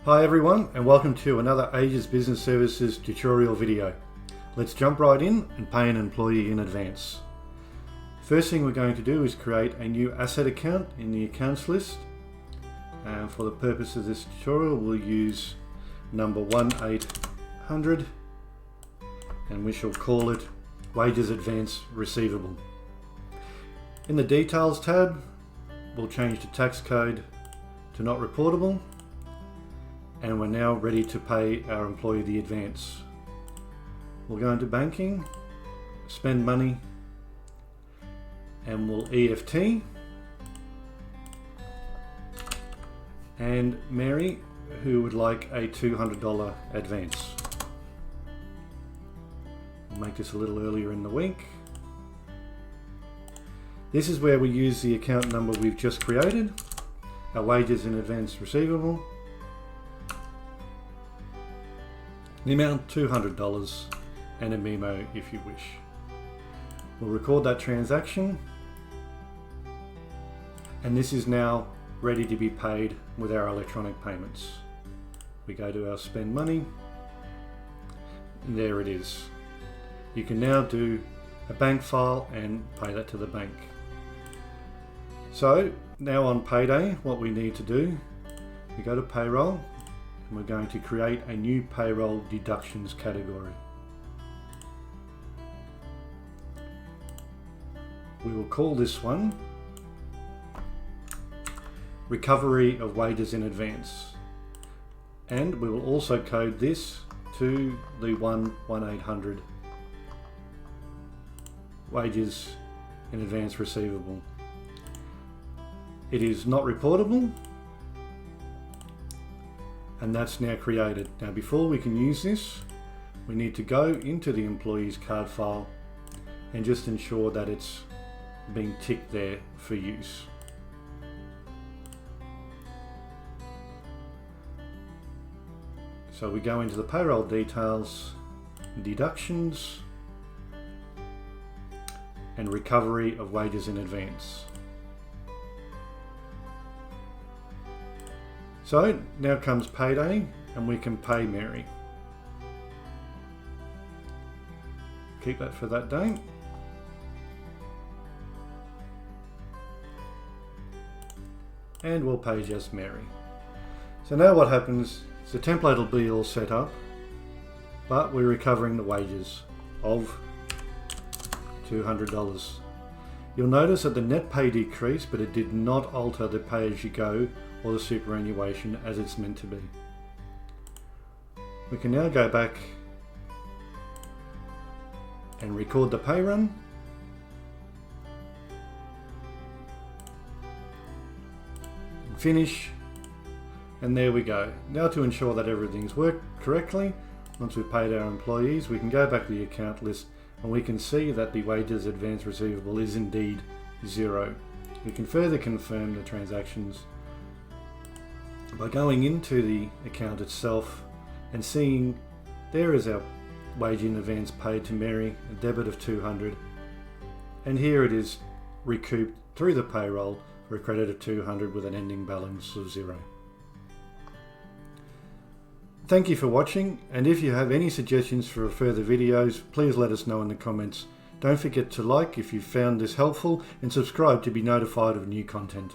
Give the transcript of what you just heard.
Hi everyone, and welcome to another Aegis Business Services tutorial video. Let's jump right in and pay an employee in advance. First thing we're going to do is create a new asset account in the accounts list. And for the purpose of this tutorial, we'll use number 1800 and we shall call it Wages Advance Receivable. In the Details tab, we'll change the tax code to Not Reportable. And we're now ready to pay our employee the advance. We'll go into banking, spend money, and we'll EFT. And Mary, who would like a $200 advance. We'll make this a little earlier in the week. This is where we use the account number we've just created, our wages in advance receivable. The amount $200 and a memo if you wish. We'll record that transaction and this is now ready to be paid with our electronic payments. We go to our spend money and there it is. You can now do a bank file and pay that to the bank. So now on payday, what we need to do, we go to Payroll. And we're going to create a new Payroll Deductions category. We will call this one Recovery of Wages in Advance. And we will also code this to the 1800 Wages in Advance Receivable. It is not reportable. And that's now created. Now before we can use this, we need to go into the employee's card file and just ensure that it's being ticked there for use. So we go into the payroll details, deductions, and recovery of wages in advance. So now comes payday and we can pay Mary. Keep that for that day. And we'll pay just Mary. So now what happens is the template will be all set up, but we're recovering the wages of $200. You'll notice that the net pay decreased, but it did not alter the pay-as-you-go or the superannuation as it's meant to be. We can now go back and record the pay run. And finish. And there we go. Now to ensure that everything's worked correctly, once we've paid our employees, we can go back to the account list and we can see that the wages advance receivable is indeed 0. We can further confirm the transactions by going into the account itself and seeing there is our wage in advance paid to Mary, a debit of $200, and here it is recouped through the payroll for a credit of $200 with an ending balance of 0. Thank you for watching, and if you have any suggestions for further videos, please let us know in the comments. Don't forget to like if you found this helpful and subscribe to be notified of new content.